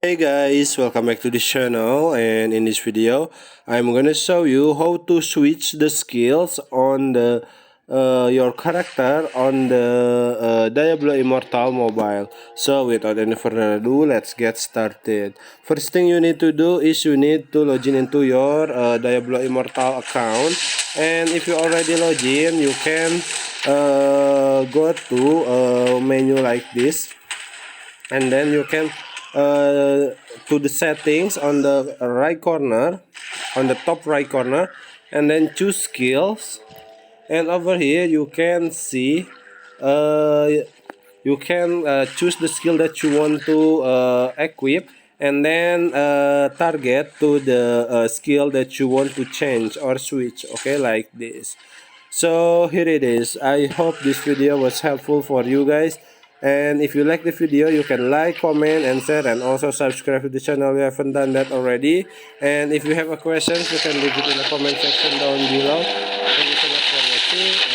Hey guys, welcome back to the channel, and in this video I'm gonna show you how to switch the skills on the your character on the Diablo Immortal Mobile. So without any further ado, let's get started. First thing you need to do is you need to log in into your Diablo Immortal account, and if you already log in, you can go to a menu like this, and then you can to the settings on the right corner, on the top right corner, and then choose skills. And over here you can see uh, you can choose the skill that you want to equip, and then target to the skill that you want to change or switch, okay, like this. So here it is. I hope this video was helpful for you guys, and if you like the video, you can like, comment, and share, and also subscribe to the channel if you haven't done that already. And if you have a question, you can leave it in the comment section down below. Thank you so much for watching.